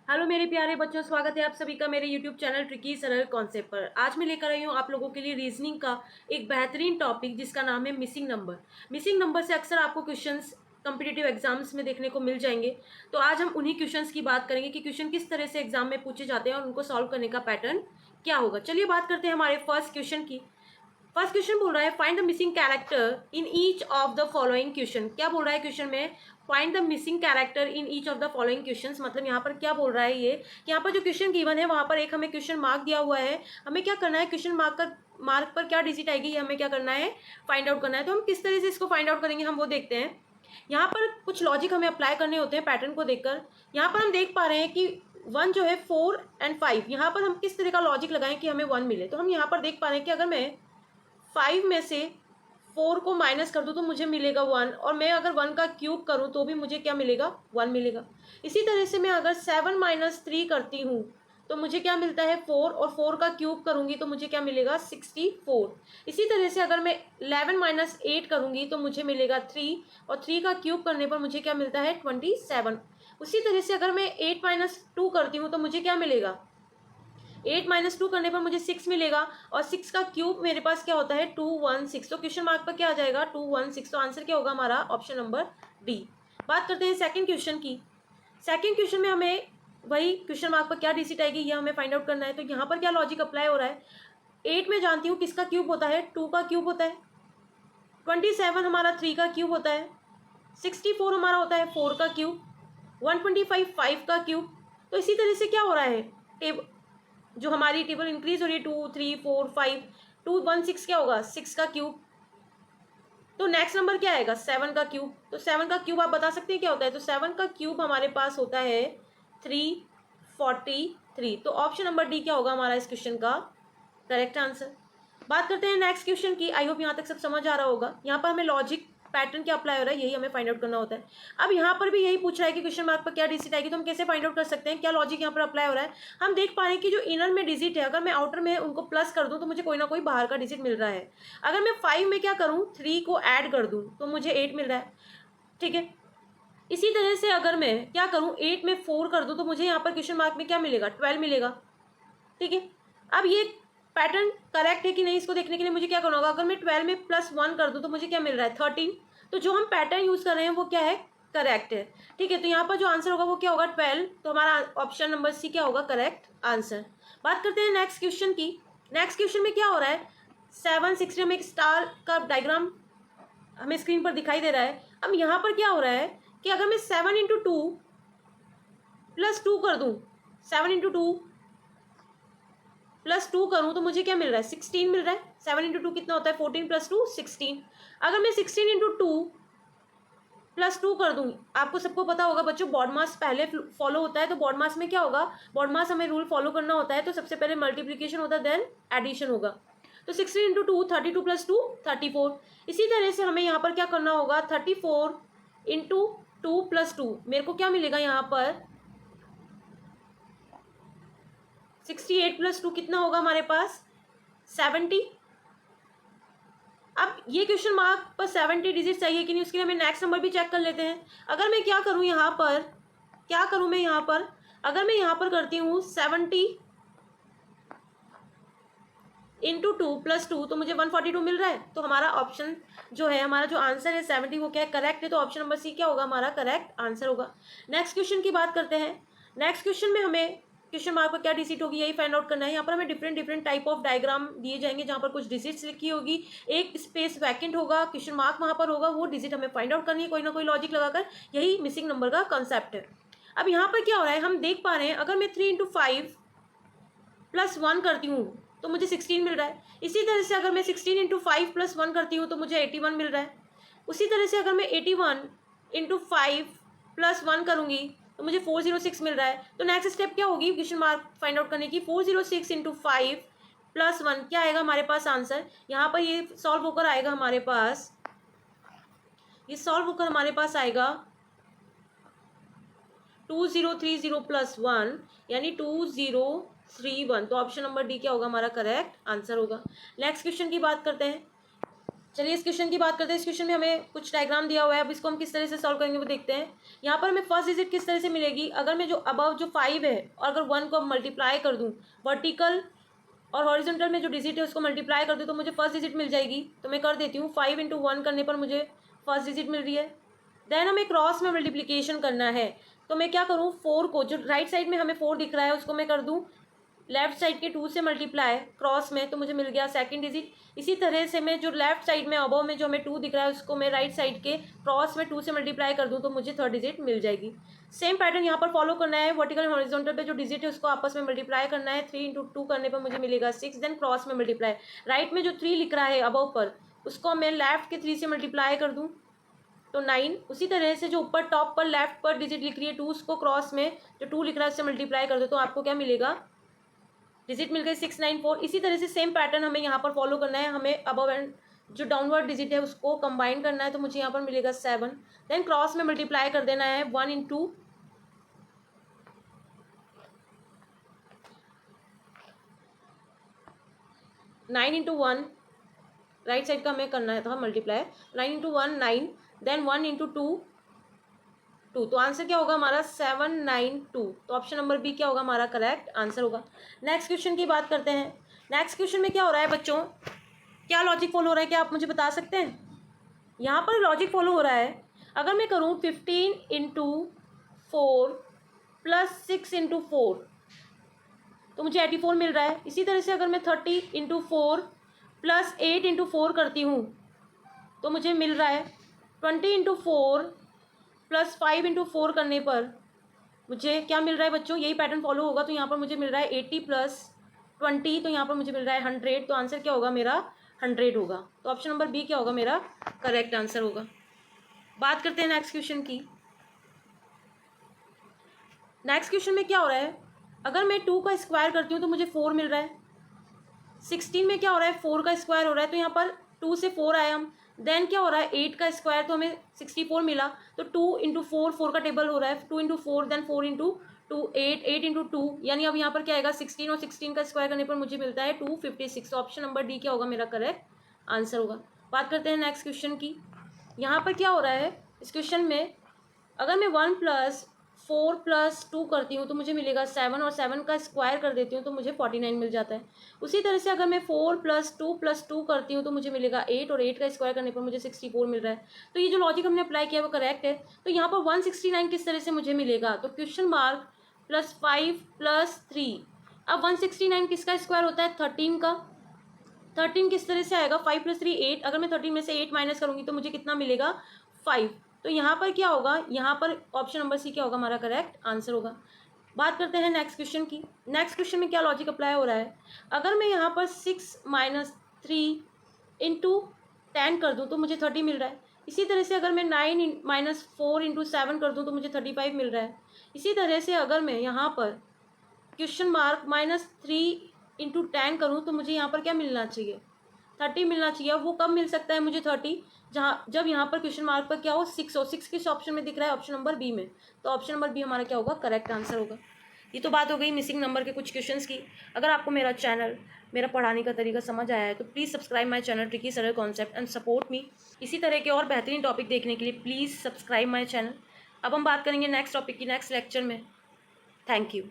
Hello मेरे प्यारे बच्चों, स्वागत है आप सभी का मेरे यूट्यूब चैनल ट्रिकी सरल कॉन्सेप्ट पर। आज मैं लेकर आई हूँ आप लोगों के लिए रीजनिंग का एक बेहतरीन टॉपिक जिसका नाम है मिसिंग नंबर। मिसिंग नंबर से अक्सर आपको क्वेश्चंस कॉम्पिटिटिव एग्जाम्स में देखने को मिल जाएंगे। तो आज हम उन्हीं क्वेश्चंस की बात करेंगे कि क्वेश्चन किस तरह से एग्जाम में पूछे जाते हैं और उनको सॉल्व करने का पैटर्न क्या होगा। चलिए बात करते हैं हमारे फर्स्ट क्वेश्चन की। फर्स्ट क्वेश्चन बोल रहा है find the missing character in each of the following question. क्या बोल रहा है क्वेश्चन में? Find the missing character in each of the following questions. मतलब यहाँ पर क्या बोल रहा है ये कि यहाँ पर जो क्वेश्चन गिवन है वहां पर एक हमें क्वेश्चन मार्क दिया हुआ है। हमें क्या करना है, क्वेश्चन मार्क पर क्या डिजिट आएगी ये हमें क्या करना है, फाइंड आउट करना है। तो हम किस तरह से इसको फाइंड आउट करेंगे हम वो देखते हैं। यहाँ पर कुछ लॉजिक हमें अप्लाई करने होते हैं पैटर्न को देखकर। यहाँ पर हम देख पा रहे हैं कि वन जो है 4 और 5, यहाँ पर हम किस तरह का लॉजिक लगाएं कि हमें 1 मिले। तो हम यहाँ पर देख पा रहे हैं कि अगर मैं 5 में से 4 को माइनस कर दूं तो मुझे मिलेगा 1, और मैं अगर 1 का क्यूब करूं तो भी मुझे क्या मिलेगा, 1 मिलेगा। इसी तरह से मैं अगर 7 माइनस 3 करती हूं तो मुझे क्या मिलता है 4, और 4 का क्यूब करूंगी तो मुझे क्या मिलेगा 64। इसी तरह से अगर मैं 11 माइनस 8 करूंगी तो मुझे मिलेगा 3, और 3 का क्यूब करने पर मुझे क्या मिलता है 27। उसी तरह से अगर मैं 8 माइनस 2 करती हूँ तो मुझे क्या मिलेगा, 8 माइनस 2 करने पर मुझे 6 मिलेगा, और 6 का क्यूब मेरे पास क्या होता है 216। तो क्वेश्चन मार्क पर क्या आ जाएगा 216। तो आंसर क्या होगा हमारा ऑप्शन नंबर डी। बात करते हैं सेकंड क्वेश्चन की। सेकंड क्वेश्चन में हमें वही क्वेश्चन मार्क पर क्या डिजिट आएगी ये हमें फाइंड आउट करना है। तो यहाँ पर क्या लॉजिक अप्लाई हो रहा है, 8 में जानती हूँ किसका क्यूब होता है, 2 का क्यूब होता है। 27 हमारा 3 का क्यूब होता है। 64 हमारा होता है 4 का क्यूब। 125 5 का क्यूब। तो इसी तरह से क्या हो रहा है, टेब जो हमारी टेबल इंक्रीज हो रही है 2 3 4 5, 2 1 6 क्या होगा 6 का क्यूब। तो नेक्स्ट नंबर क्या आएगा 7 का क्यूब। तो 7 का क्यूब आप बता सकते हैं क्या होता है। तो 7 का क्यूब हमारे पास होता है 343। तो ऑप्शन नंबर डी क्या होगा हमारा इस क्वेश्चन का करेक्ट आंसर। बात करते हैं नेक्स्ट क्वेश्चन की। आई होप यहाँ तक सब समझ आ रहा होगा। यहाँ पर हमें लॉजिक पैटर्न क्या अप्लाई हो रहा है यही हमें फाइंड आउट करना होता है। अब यहाँ पर भी यही पूछ रहा है कि क्वेश्चन मार्क पर क्या डिजिट आएगी, तो हम कैसे फाइंड आउट कर सकते हैं क्या लॉजिक यहाँ पर अप्लाई हो रहा है। हम देख पा रहे हैं कि जो इनर में डिजिट है अगर मैं आउटर में उनको प्लस कर दूं तो मुझे कोई ना कोई बाहर का डिजिट मिल रहा है। अगर मैं 5 में क्या करूँ 3 को ऐड कर दूँ तो मुझे 8 मिल रहा है। ठीक है, इसी तरह से अगर मैं क्या करूँ 8 में 4 कर दूँ तो मुझे यहाँ पर क्वेश्चन मार्क में क्या मिलेगा 12 मिलेगा। ठीक है, अब ये पैटर्न करेक्ट है कि नहीं इसको देखने के लिए मुझे क्या करना होगा, अगर मैं 12 में +1 कर दूं तो मुझे क्या मिल रहा है 13। तो जो हम पैटर्न यूज कर रहे हैं वो क्या है, करेक्ट है। ठीक है, तो यहाँ पर जो आंसर होगा वो क्या होगा 12। तो हमारा ऑप्शन नंबर सी क्या होगा करेक्ट आंसर। बात करते हैं नेक्स्ट क्वेश्चन की। नेक्स्ट क्वेश्चन में क्या हो रहा है 7 6 में एक स्टार का डायग्राम हमें स्क्रीन पर दिखाई दे रहा है। अब यहाँ पर क्या हो रहा है कि अगर मैं 7 इंटू 2 प्लस 2 कर दूं, 7 इंटू 2 प्लस 2 करूं तो मुझे क्या मिल रहा है 16 मिल रहा है। 7 इंटू 2 कितना होता है 14 प्लस 2 16। अगर मैं 16 इंटू 2 प्लस 2 कर दूं, आपको सबको पता होगा बच्चों बॉड मास पहले फॉलो होता है। तो बॉड मास में क्या होगा, बॉड मास हमें रूल फॉलो करना होता है। तो सबसे पहले मल्टीप्लीकेशन होता है देन एडिशन होगा। तो 16 इंटू 2 32 प्लस 2 34। इसी तरह से हमें यहाँ पर क्या करना होगा 34 इंटू 2 प्लस 2, मेरे को क्या मिलेगा यहाँ पर 68 प्लस 2 कितना होगा हमारे पास 70। अब ये क्वेश्चन मार्क पर 70 डिजिट चाहिए कि नहीं उसके लिए हमें नेक्स्ट नंबर भी चेक कर लेते हैं। अगर मैं क्या करूं यहाँ पर, क्या करूं मैं यहाँ पर, अगर मैं यहाँ पर करती हूँ 70 इंटू 2 प्लस 2 तो मुझे 142 मिल रहा है। तो हमारा ऑप्शन जो है, हमारा जो आंसर है 70 वो क्या है करेक्ट है। तो ऑप्शन नंबर सी क्या होगा हमारा करेक्ट आंसर होगा। नेक्स्ट क्वेश्चन की बात करते हैं। नेक्स्ट क्वेश्चन में हमें क्वेश्चन मार्क पर क्या डिजिट होगी यही फाइंड आउट करना है। यहाँ पर हमें different different type of diagram दिए जाएंगे जहाँ पर कुछ डिजिट्स लिखी होगी, एक स्पेस वैकेंट होगा, क्वेश्चन मार्क वहाँ पर होगा, वो डिजिट हमें फाइंड आउट करनी है कोई ना कोई लॉजिक लगाकर। यही मिसिंग नंबर का कॉन्सेप्ट है। अब यहाँ पर क्या हो रहा है हम देख पा रहे हैं अगर मैं 3 इंटू 5 प्लस 1 करती हूँ तो मुझे 16 मिल रहा है। इसी तरह से अगर मैं 16 इंटू 5 प्लस 1 करती हूँ तो मुझे 81 मिल रहा है। उसी तरह से अगर मैं 81 इंटू 5 प्लस 1 करूँगी तो मुझे 406 मिल रहा है। तो नेक्स्ट स्टेप क्या होगी क्वेश्चन मार्क फाइंड आउट करने की, 406 इंटू 5 प्लस 1 क्या आएगा हमारे पास आंसर। यहाँ पर ये सॉल्व होकर आएगा हमारे पास, ये सॉल्व होकर हमारे पास आएगा 2030 प्लस 1 यानी 2031। तो ऑप्शन नंबर डी क्या होगा हमारा करेक्ट आंसर होगा। नेक्स्ट क्वेश्चन की बात करते हैं। चलिए इस क्वेश्चन की बात करते हैं। इस क्वेश्चन में हमें कुछ डायग्राम दिया हुआ है, अब इसको हम किस तरह से सॉल्व करेंगे वो देखते हैं। यहाँ पर हमें फर्स्ट डिजिट किस तरह से मिलेगी, अगर मैं जो अबव जो 5 है और अगर 1 को मल्टीप्लाई कर दूँ, वर्टिकल और हॉरिजॉन्टल में जो डिजिट है उसको मल्टीप्लाई कर दूँ तो मुझे फर्स्ट डिजिट मिल जाएगी। तो मैं कर देती हूँ, 5 × 1 करने पर मुझे फर्स्ट डिजिट मिल रही है। देन हमें क्रॉस में मल्टीप्लीकेशन करना है, तो मैं क्या करूँ, 4 को जो राइट साइड में हमें 4 दिख रहा है उसको मैं कर दूँ लेफ्ट साइड के 2 से मल्टीप्लाई क्रॉस में, तो मुझे मिल गया सेकंड डिजिट। इसी तरह से मैं जो लेफ्ट साइड में अबव में जो हमें 2 दिख रहा है उसको मैं राइट साइड के क्रॉस में 2 से मल्टीप्लाई कर दूं तो मुझे थर्ड डिजिट मिल जाएगी। सेम पैटर्न यहाँ पर फॉलो करना है, वर्टिकल हॉरिजॉन्टल पे जो डिजिट है उसको आपस में मल्टीप्लाई करना है। 3 × 2 करने पर मुझे मिलेगा 6, देन क्रॉस में मल्टीप्लाई। राइट में जो 3 लिख रहा है अबव पर उसको मैं लेफ्ट के 3 से मल्टीप्लाई कर दूँ तो 9। उसी तरह से जो ऊपर टॉप पर लेफ्ट पर डिजिट लिख रही है 2, उसको क्रॉस में जो 2 लिख रहा है उससे मल्टीप्लाई कर दो तो आपको क्या मिलेगा, डिजिट मिल गई 694। इसी तरह से सेम पैटर्न हमें यहाँ पर फॉलो करना है, हमें अबव एंड जो डाउनवर्ड डिजिट है उसको कंबाइन करना है, तो मुझे यहाँ पर मिलेगा 7, देन क्रॉस में मल्टीप्लाई कर देना है 1 × 9 × 1, राइट साइड का हमें करना था मल्टीप्लाई, 9 × 1 9, देन 1 × 2 2। तो आंसर क्या होगा हमारा 792। तो ऑप्शन नंबर बी क्या होगा हमारा करेक्ट आंसर होगा। नेक्स्ट क्वेश्चन की बात करते हैं। नेक्स्ट क्वेश्चन में क्या हो रहा है बच्चों, क्या लॉजिक फॉलो हो रहा है, क्या आप मुझे बता सकते हैं। यहाँ पर लॉजिक फॉलो हो रहा है, अगर मैं करूँ 15 × 4 + 6 × 4 तो मुझे 84 मिल रहा है। इसी तरह से अगर मैं 30 × 4 + 8 × 4 करती हूँ तो मुझे मिल रहा है 20 × 4 + 5 × 4 करने पर मुझे क्या मिल रहा है बच्चों, यही पैटर्न फॉलो होगा। तो यहाँ पर मुझे मिल रहा है 80 + 20, तो यहाँ पर मुझे मिल रहा है 100। तो आंसर क्या होगा मेरा 100 होगा। तो ऑप्शन नंबर बी क्या होगा मेरा करेक्ट आंसर होगा। बात करते हैं नेक्स्ट क्वेश्चन की। नेक्स्ट क्वेश्चन में क्या हो रहा है, अगर मैं 2 का स्क्वायर करती हूँ तो मुझे 4 मिल रहा है। 16 में क्या हो रहा है, 4 का स्क्वायर हो रहा है, तो यहाँ पर 2 से 4 आए हम। देन क्या हो रहा है 8 का स्क्वायर, तो हमें 64 मिला। तो 2 × 4 4 का टेबल हो रहा है, 2 × 4 देन 4 × 2 8 8 × 2, यानी अब यहाँ पर क्या आएगा 16 और 16 का स्क्वायर करने पर मुझे मिलता है 256। तो ऑप्शन नंबर डी क्या होगा मेरा करेक्ट आंसर होगा। बात करते हैं नेक्स्ट क्वेश्चन की। यहाँ पर क्या हो रहा है इस क्वेश्चन में, अगर मैं 1 + 4 + 2 करती हूँ तो मुझे मिलेगा 7, और 7 का स्क्वायर कर देती हूँ तो मुझे 49 मिल जाता है। उसी तरह से अगर मैं 4 + 2 + 2 करती हूँ तो मुझे मिलेगा 8, और 8 का स्क्वायर करने पर मुझे 64 मिल रहा है। तो ये जो लॉजिक हमने अप्लाई किया है वो करेक्ट है। तो यहाँ पर 169 किस तरह से मुझे मिलेगा, तो क्वेश्चन मार्क +5 + 3। अब 169 किसका स्क्वायर होता है 13 का। 13 किस तरह से आएगा, 5 + 3 8, अगर मैं 13 में से 8 माइनस करूँगी तो मुझे कितना मिलेगा 5। तो यहाँ पर क्या होगा, यहाँ पर ऑप्शन नंबर सी क्या होगा हमारा करेक्ट आंसर होगा। बात करते हैं नेक्स्ट क्वेश्चन की। नेक्स्ट क्वेश्चन में क्या लॉजिक अप्लाई हो रहा है, अगर मैं यहाँ पर 6 - 3 × 10 कर दूँ तो मुझे 30 मिल रहा है। इसी तरह से अगर मैं 9 - 4 × 7 कर दूँ तो मुझे 35 मिल रहा है। इसी तरह से अगर मैं यहाँ पर क्वेश्चन मार्क -3 × 10 करूँ तो मुझे यहाँ पर क्या मिलना चाहिए 30 मिलना चाहिए। अब वो कब मिल सकता है मुझे 30, जहाँ जब यहाँ पर क्वेश्चन मार्क पर क्या हो 6 हो। 6 किस ऑप्शन में दिख रहा है, ऑप्शन नंबर बी में। तो ऑप्शन नंबर बी हमारा क्या होगा करेक्ट आंसर होगा। ये तो बात हो गई मिसिंग नंबर के कुछ क्वेश्चंस की। अगर आपको मेरा चैनल मेरा पढ़ाने का तरीका समझ आया है तो please subscribe my channel tricky सरल कॉन्सेप्ट एंड सपोर्ट मी। इसी तरह के और बेहतरीन टॉपिक देखने के लिए प्लीज़ सब्सक्राइब माय चैनल। अब हम बात करेंगे नेक्स्ट टॉपिक की नेक्स्ट लेक्चर में। Thank you.